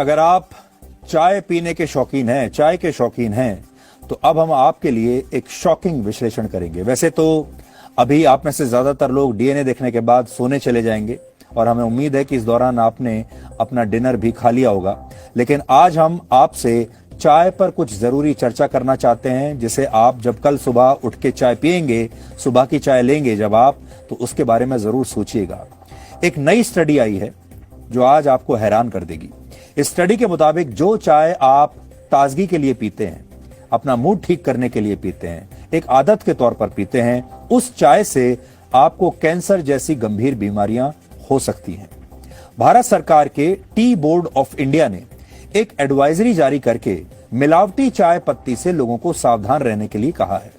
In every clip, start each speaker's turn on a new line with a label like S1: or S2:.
S1: अगर आप चाय पीने के शौकीन हैं, चाय के शौकीन हैं, तो अब हम आपके लिए एक शॉकिंग विश्लेषण करेंगे। वैसे तो अभी आप में से ज्यादातर लोग डीएनए देखने के बाद सोने चले जाएंगे और हमें उम्मीद है कि इस दौरान आपने अपना डिनर भी खा लिया होगा, लेकिन आज हम आपसे चाय पर कुछ जरूरी चर्चा करना चाहते हैं, जिसे आप जब कल सुबह उठ के चाय पिएंगे, सुबह की चाय लेंगे जब आप, तो उसके बारे में जरूर सोचिएगा। एक नई स्टडी आई है जो आज आपको हैरान कर देगी। इस स्टडी के मुताबिक जो चाय आप ताजगी के लिए पीते हैं, अपना मूड ठीक करने के लिए पीते हैं, एक आदत के तौर पर पीते हैं, उस चाय से आपको कैंसर जैसी गंभीर बीमारियां हो सकती हैं। भारत सरकार के टी बोर्ड ऑफ इंडिया ने एक एडवाइजरी जारी करके मिलावटी चाय पत्ती से लोगों को सावधान रहने के लिए कहा है।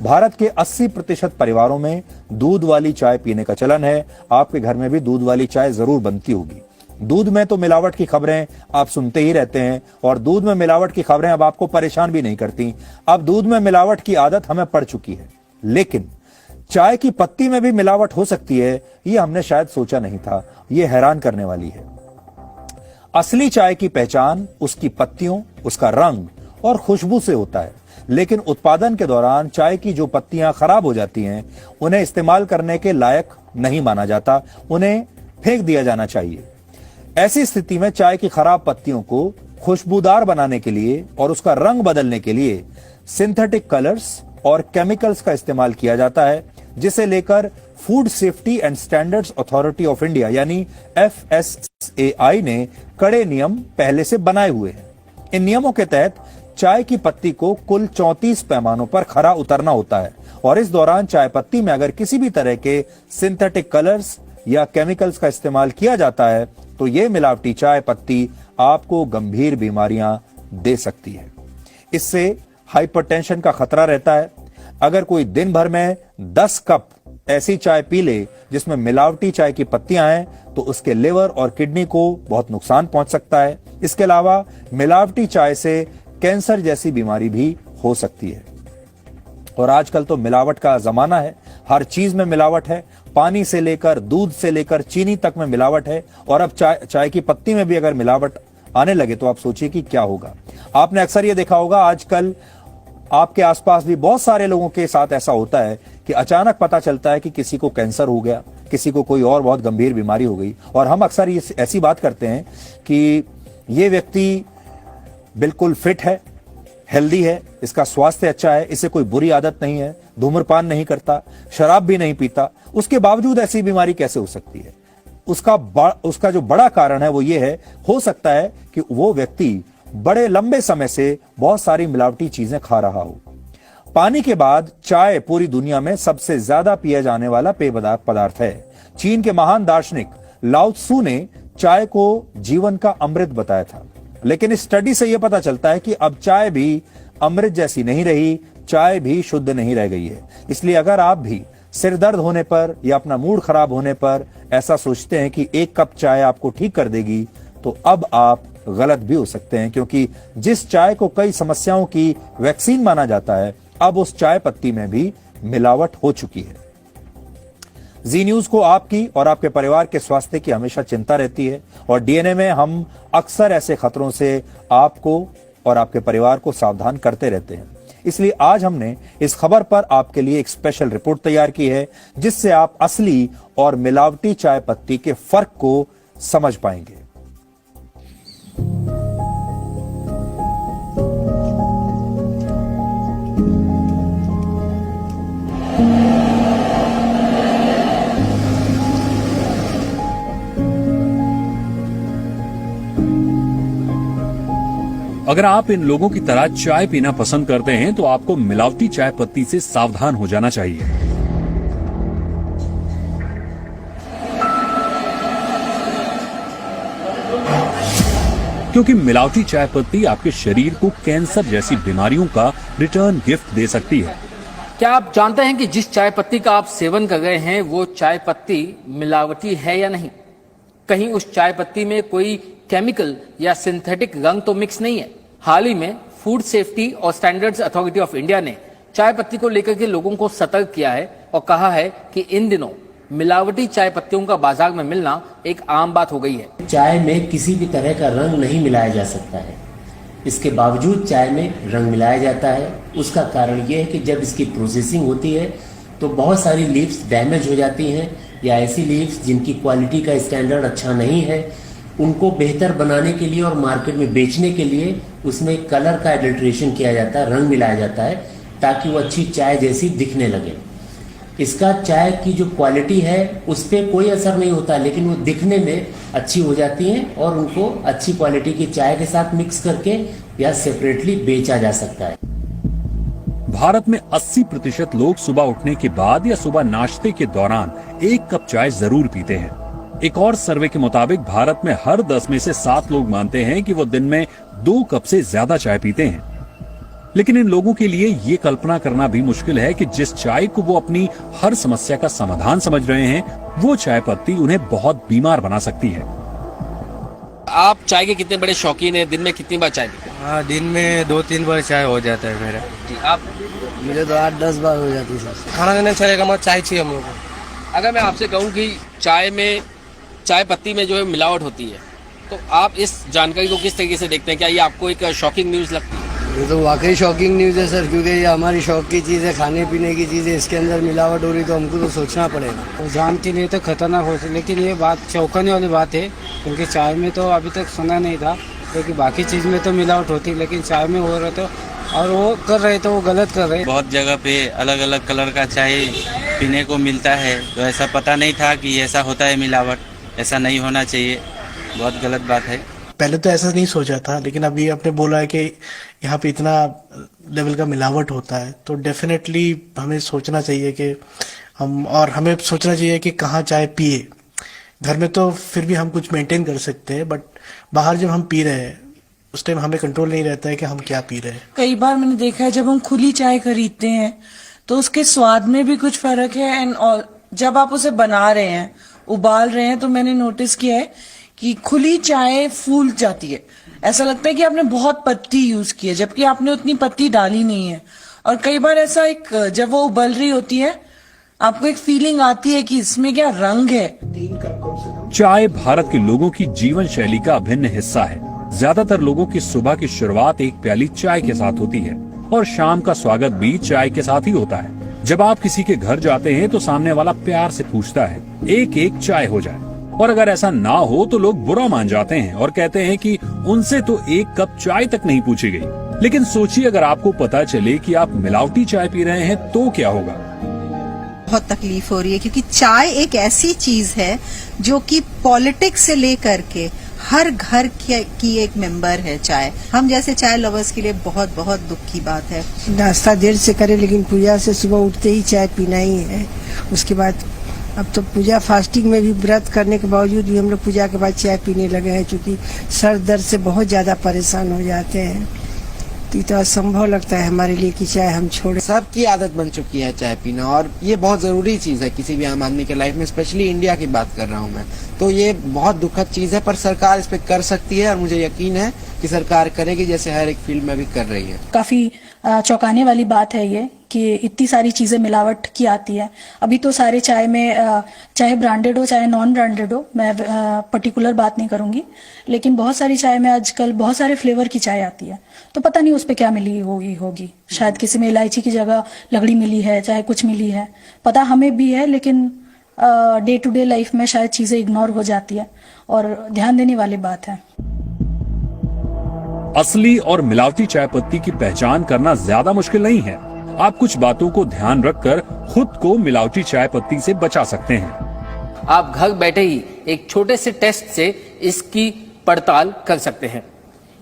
S1: भारत के 80% परिवारों में दूध वाली चाय पीने का चलन है। आपके घर में भी दूध वाली चाय जरूर बनती होगी। दूध में तो मिलावट की खबरें आप सुनते ही रहते हैं और दूध में मिलावट की खबरें अब आपको परेशान भी नहीं करती। अब दूध में मिलावट की आदत हमें पड़ चुकी है, लेकिन चाय की पत्ती में भी मिलावट हो सकती है, यह हमने शायद सोचा नहीं था। यह हैरान करने वाली है। असली चाय की पहचान उसकी पत्तियों, उसका रंग और खुशबू से होता है, लेकिन उत्पादन के दौरान चाय की जो पत्तियां खराब हो जाती हैं, उन्हें इस्तेमाल करने के लायक नहीं माना जाता, उन्हें फेंक दिया जाना चाहिए। ऐसी स्थिति में चाय की खराब पत्तियों को खुशबूदार बनाने के लिए और उसका रंग बदलने के लिए सिंथेटिक कलर्स और केमिकल्स का इस्तेमाल किया जाता है, जिसे लेकर food safety and standards authority of India यानी FSSAI ने कड़े नियम पहले से बनाए हुए हैं। इन नियमों के तहत चाय की पत्ती को कुल 34 पैमानों पर खरा उतरना होता है और इस दौरान चाय पत्ती में अगर किसी भी तरह के सिंथेटिक कलर्स या केमिकल्स का इस्तेमाल किया जाता है, तो यह मिलावटी चाय पत्ती आपको गंभीर बीमारियां दे सकती है। इससे हाइपरटेंशन का खतरा रहता है। अगर कोई दिन भर में 10 कप ऐसी चाय पी ले जिसमें मिलावटी चाय की पत्तियां हैं, तो उसके लिवर और किडनी को बहुत नुकसान पहुंच सकता है। इसके अलावा मिलावटी चाय से कैंसर जैसी बीमारी भी हो सकती है। और आजकल तो मिलावट का जमाना है, हर चीज में मिलावट है। पानी से लेकर दूध से लेकर चीनी तक में मिलावट है और अब चाय की पत्ती में भी अगर मिलावट आने लगे तो आप सोचिए कि क्या होगा। आपने अक्सर ये देखा होगा, आजकल आपके आसपास भी बहुत सारे लोगों के साथ ऐसा होता है कि अचानक पता चलता है कि किसी को कैंसर हो गया, किसी को कोई और बहुत गंभीर बीमारी हो गई, और हम अक्सर ये ऐसी बात करते हैं कि ये व्यक्ति बिल्कुल फिट है, हेल्दी है, इसका स्वास्थ्य अच्छा है, इसे कोई बुरी आदत नहीं है, धूम्रपान नहीं करता, शराब भी नहीं पीता, उसके बावजूद ऐसी बीमारी कैसे हो सकती है? उसका जो बड़ा कारण है वो ये है, हो सकता है कि वो व्यक्ति बड़े लंबे समय से बहुत सारी मिलावटी चीजें खा रहा हो। पानी के बाद चाय पूरी दुनिया में सबसे ज्यादा पिया जाने वाला पेय पदार्थ है। चीन के महान दार्शनिक लाओ त्सु ने चाय को जीवन का अमृत बताया था, लेकिन इस स्टडी से यह पता चलता है कि अब चाय भी अमृत जैसी नहीं रही, चाय भी शुद्ध नहीं रह गई है। इसलिए अगर आप भी सिर दर्द होने पर या अपना मूड खराब होने पर ऐसा सोचते हैं कि एक कप चाय आपको ठीक कर देगी, तो अब आप गलत भी हो सकते हैं, क्योंकि जिस चाय को कई समस्याओं की वैक्सीन माना जाता है, अब उस चाय पत्ती में भी मिलावट हो चुकी है। जी न्यूज को आपकी और आपके परिवार के स्वास्थ्य की हमेशा चिंता रहती है और डीएनए में हम अक्सर ऐसे खतरों से आपको और आपके परिवार को सावधान करते रहते हैं। इसलिए आज हमने इस खबर पर आपके लिए एक स्पेशल रिपोर्ट तैयार की है, जिससे आप असली और मिलावटी चाय पत्ती के फर्क को समझ पाएंगे।
S2: अगर आप इन लोगों की तरह चाय पीना पसंद करते हैं तो आपको मिलावटी चाय पत्ती से सावधान हो जाना चाहिए। क्योंकि मिलावटी चाय पत्ती आपके शरीर को कैंसर जैसी बीमारियों का रिटर्न गिफ्ट दे सकती है।
S3: क्या आप जानते हैं कि जिस चाय पत्ती का आप सेवन कर रहे हैं वो चाय पत्ती मिलावटी है या नहीं? कहीं उस चाय पत्ती में कोई केमिकल या सिंथेटिक रंग तो मिक्स नहीं है। हाल ही में फूड सेफ्टी और स्टैंडर्ड्स अथॉरिटी ऑफ इंडिया ने चाय पत्ती को लेकर के लोगों को सतर्क किया है और कहा है कि इन दिनों मिलावटी चाय पत्तियों का बाजार में मिलना एक आम बात हो गई है।
S4: चाय में किसी भी तरह का रंग नहीं मिलाया जा सकता है। इसके बावजूद चाय में रंग मिलाया जाता है। उसका कारण यह है कि जब इसकी प्रोसेसिंग होती है तो बहुत सारी लीव्स डैमेज हो जाती हैं, या ऐसी लीव्स जिनकी क्वालिटी का स्टैंडर्ड अच्छा नहीं है, उनको बेहतर बनाने के लिए और मार्केट में बेचने के लिए उसमें कलर का एडल्ट्रेशन किया जाता है, रंग मिलाया जाता है, ताकि वो अच्छी चाय जैसी दिखने लगे। इसका चाय की जो क्वालिटी है उस पर कोई असर नहीं होता, लेकिन वो दिखने में अच्छी हो जाती हैं और उनको अच्छी क्वालिटी की चाय के साथ मिक्स करके या सेपरेटली बेचा जा सकता है।
S2: भारत में 80% लोग सुबह उठने के बाद या सुबह नाश्ते के दौरान 1 कप चाय जरूर पीते हैं। एक और सर्वे के मुताबिक भारत में हर 10 में से 7 लोग मानते हैं कि वो दिन में 2 कप से ज्यादा चाय पीते हैं। लेकिन इन लोगों के लिए ये कल्पना करना भी मुश्किल है कि जिस चाय को वो अपनी हर समस्या का समाधान समझ रहे हैं, वो चाय पत्ती उन्हें बहुत बीमार बना सकती है।
S3: आप चाय के कितने बड़े शौकीन हैं? दिन में कितनी बार चाय पीते हैं?
S5: हाँ, दिन में 2-3 बार चाय हो जाता है मेरा।
S3: जी, आप?
S5: मुझे तो 8-10 बार हो जाती है सर। खाना देने चलेगा मत, चाय चाहिए हम लोग को।
S3: अगर मैं आपसे कहूं कि चाय पत्ती में जो है मिलावट होती है, तो आप इस जानकारी को किस तरीके से देखते हैं? क्या ये आपको एक शॉकिंग न्यूज़ लगती है?
S5: ये तो वाकई शॉकिंग न्यूज़ है सर, क्योंकि ये हमारी शौक की चीज़ है, खाने पीने की चीज़ है, इसके अंदर मिलावट हो रही तो हमको तो सोचना पड़ेगा।
S6: तो जान के लिए तो खतरनाक हो सकती, लेकिन ये बात चौंकाने वाली बात है, क्योंकि चाय में तो अभी तक सुना नहीं था, क्योंकि बाकी चीज़ में तो मिलावट होती, लेकिन चाय में हो रहा था और वो कर रहे तो वो गलत कर रहे।
S7: बहुत जगह पे अलग अलग कलर का चाय पीने को मिलता है, तो ऐसा पता नहीं था कि ऐसा होता है मिलावट। ऐसा नहीं होना चाहिए, बहुत गलत बात है।
S8: पहले तो ऐसा नहीं सोचा था, लेकिन अभी आपने बोला है कि यहाँ पे इतना लेवल का मिलावट होता है, तो डेफिनेटली हमें सोचना चाहिए कि हमें सोचना चाहिए कि कहाँ चाय पिए। घर में तो फिर भी हम कुछ मेंटेन कर सकते हैं, बट बाहर जब हम पी रहे हैं उस टाइम हमें कंट्रोल नहीं रहता है कि हम क्या पी रहे हैं।
S9: कई बार मैंने देखा है जब हम खुली चाय खरीदते हैं तो उसके स्वाद में भी कुछ फर्क है, एंड जब आप उसे बना रहे हैं, उबाल रहे हैं, तो मैंने नोटिस किया है कि खुली चाय फूल जाती है। ऐसा लगता है कि आपने बहुत पत्ती यूज की है, जबकि आपने उतनी पत्ती डाली नहीं है। और कई बार ऐसा जब वो उबल रही होती है, आपको एक फीलिंग आती है कि इसमें क्या रंग है।
S2: चाय भारत के लोगों की जीवन शैली का अभिन्न हिस्सा है। ज्यादातर लोगों की सुबह की शुरुआत एक प्याली चाय के साथ होती है और शाम का स्वागत भी चाय के साथ ही होता है। जब आप किसी के घर जाते हैं तो सामने वाला प्यार से पूछता है, एक चाय हो जाए, और अगर ऐसा ना हो तो लोग बुरा मान जाते हैं और कहते हैं कि उनसे तो 1 कप चाय तक नहीं पूछी गई। लेकिन सोचिए, अगर आपको पता चले कि आप मिलावटी चाय पी रहे हैं तो क्या होगा?
S10: बहुत तकलीफ हो रही है, क्योंकि चाय एक ऐसी चीज है जो कि पॉलिटिक्स से लेकर के हर घर की एक मेंबर है चाय। हम जैसे चाय लवर्स के लिए बहुत बहुत दुख की बात है।
S11: नाश्ता देर से करे, लेकिन पूजा से सुबह उठते ही चाय पीना ही है। उसके बाद अब तो पूजा फास्टिंग में भी व्रत करने के बावजूद भी हम लोग पूजा के बाद चाय पीने लगे हैं, क्योंकि सर दर्द से बहुत ज्यादा परेशान हो जाते हैं। तो इतना असंभव लगता है हमारे लिए कि चाय हम छोड़े।
S5: सबकी आदत बन चुकी है चाय पीना, और ये बहुत जरूरी चीज है किसी भी आम आदमी के लाइफ में, स्पेशली इंडिया की बात कर रहा हूँ मैं। तो ये बहुत दुखद चीज है, पर सरकार इस पे कर सकती है और मुझे यकीन है कि सरकार करेगी, जैसे हर एक फील्ड में भी कर रही है।
S12: काफी चौंकाने वाली बात है ये कि इतनी सारी चीजें मिलावट की आती है। अभी तो सारे चाय में, चाहे ब्रांडेड हो चाहे नॉन ब्रांडेड हो, मैं पर्टिकुलर बात नहीं करूंगी, लेकिन बहुत सारी चाय में आजकल बहुत सारे फ्लेवर की चाय आती है, तो पता नहीं उस पे क्या मिली होगी। शायद किसी में इलायची की जगह लगड़ी मिली है, चाहे कुछ मिली है, पता हमें भी है, लेकिन डे टू डे लाइफ में शायद चीजें इग्नोर हो जाती है और ध्यान देने वाली बात है।
S2: असली और मिलावटी चाय पत्ती की पहचान करना ज्यादा मुश्किल नहीं है। आप कुछ बातों को ध्यान रखकर खुद को मिलावटी चाय पत्ती से बचा सकते हैं।
S3: आप घर बैठे ही एक छोटे से टेस्ट से इसकी पड़ताल कर सकते हैं।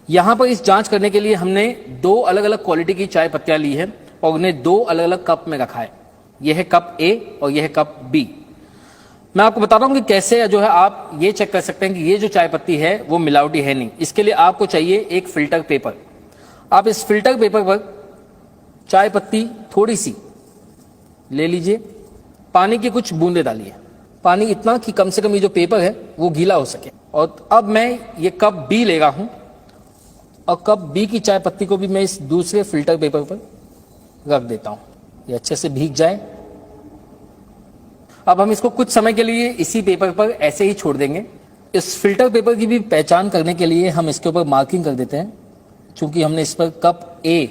S3: यहाँ पर इस जांच करने के लिए हमने 2 अलग अलग क्वालिटी की चाय पत्तियां ली है और उन्हें 2 अलग अलग कप में रखा है। यह है कप ए और यह है कप बी। मैं आपको बता रहा हूं कि कैसे जो है आप ये चेक कर सकते हैं कि ये जो चाय पत्ती है वो मिलावटी है नहीं। इसके लिए आपको चाहिए एक फिल्टर पेपर। आप इस फिल्टर पेपर पर चाय पत्ती थोड़ी सी ले लीजिए, पानी की कुछ बूंदे डालिए, पानी इतना कि कम से कम ये जो पेपर है वो गीला हो सके। और अब मैं ये कप बी ले रहा हूं और कप बी की चाय पत्ती को भी मैं इस दूसरे फिल्टर पेपर पर रख देता हूं, ये अच्छे से भीग जाए। अब हम इसको कुछ समय के लिए इसी पेपर पर ऐसे ही छोड़ देंगे। इस फिल्टर पेपर की भी पहचान करने के लिए हम इसके ऊपर मार्किंग कर देते हैं। चूंकि हमने इस पर कप ए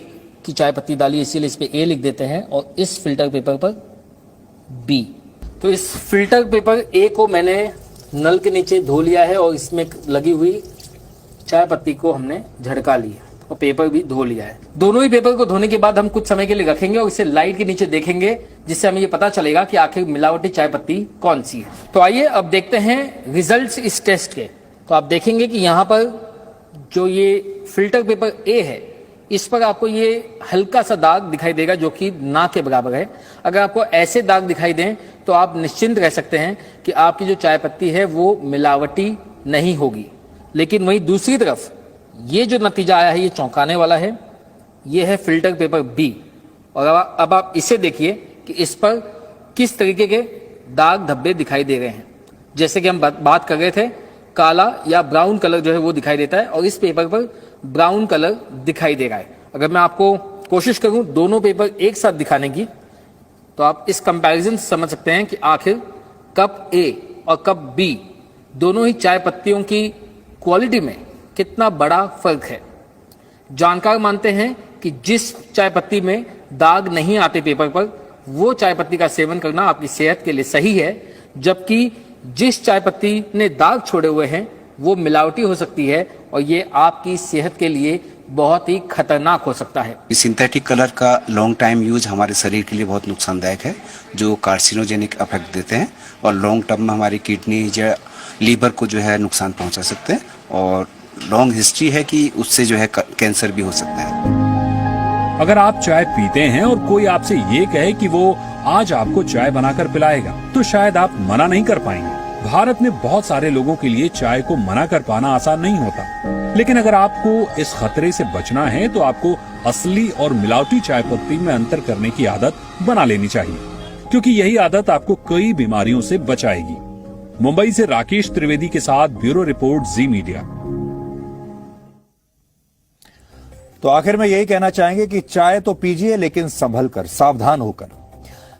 S3: की चाय पत्ती डाली, इसीलिए इस पे ए लिख देते हैं और इस फिल्टर पेपर पर बी। तो इस फिल्टर पेपर ए को मैंने नल के नीचे धो लिया है और इसमें लगी हुई चाय पत्ती को हमने झड़का लिया और पेपर भी धो लिया है। दोनों ही पेपर को धोने के बाद हम कुछ समय के लिए रखेंगे और इसे लाइट के नीचे देखेंगे, जिससे हमें ये पता चलेगा कि आखिर मिलावटी चाय पत्ती कौन सी है। तो आइए अब देखते हैं रिजल्ट्स इस टेस्ट के। तो आप देखेंगे कि यहाँ पर जो ये फिल्टर पेपर ए है, इस पर आपको ये हल्का सा दाग दिखाई देगा जो कि ना के बराबर है। अगर आपको ऐसे दाग दिखाई दें तो आप निश्चिंत रह सकते हैं कि आपकी जो चाय पत्ती है वो मिलावटी नहीं होगी। लेकिन वहीं दूसरी तरफ ये जो नतीजा आया है ये चौंकाने वाला है। ये है फिल्टर पेपर बी और अब आप इसे देखिए कि इस पर किस तरीके के दाग धब्बे दिखाई दे रहे हैं। जैसे कि हम बात कर रहे थे, काला या ब्राउन कलर जो है वो दिखाई देता है और इस पेपर पर ब्राउन कलर दिखाई दे रहा है। अगर मैं आपको कोशिश करूं दोनों पेपर एक साथ दिखाने की, तो आप इस कंपैरिजन से समझ सकते हैं कि आखिर कप ए और कप बी दोनों ही चाय पत्तियों की क्वालिटी में कितना बड़ा फर्क है। जानकार मानते हैं कि जिस चाय पत्ती में दाग नहीं आते पेपर पर, वो चाय पत्ती का सेवन करना आपकी सेहत के लिए सही है, जबकि जिस चाय पत्ती ने दाग छोड़े हुए हैं वो मिलावटी हो सकती है और ये आपकी सेहत के लिए बहुत ही खतरनाक हो सकता है।
S13: सिंथेटिक कलर का लॉन्ग टाइम यूज हमारे शरीर के लिए बहुत नुकसानदायक है, जो कार्सिनोजेनिक इफेक्ट देते हैं और लॉन्ग टर्म में हमारी किडनी या लीवर को जो है नुकसान पहुंचा सकते हैं और लॉन्ग हिस्ट्री है कि उससे जो है कैंसर भी हो सकता है।
S2: अगर आप चाय पीते हैं और कोई आपसे ये कहे कि वो आज आपको चाय बनाकर पिलाएगा, तो शायद आप मना नहीं कर पाएंगे। भारत में बहुत सारे लोगों के लिए चाय को मना कर पाना आसान नहीं होता, लेकिन अगर आपको इस खतरे से बचना है तो आपको असली और मिलावटी चाय पत्ती में अंतर करने की आदत बना लेनी चाहिए, क्योंकि यही आदत आपको कई बीमारियों से बचाएगी। मुंबई से राकेश त्रिवेदी के साथ ब्यूरो रिपोर्ट, जी मीडिया।
S1: तो आखिर में यही कहना चाहेंगे कि चाय तो पीजिए, लेकिन संभल कर, सावधान होकर।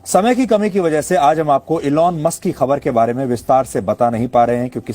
S1: समय की कमी की वजह से आज हम आपको इलॉन मस्क की खबर के बारे में विस्तार से बता नहीं पा रहे हैं, क्योंकि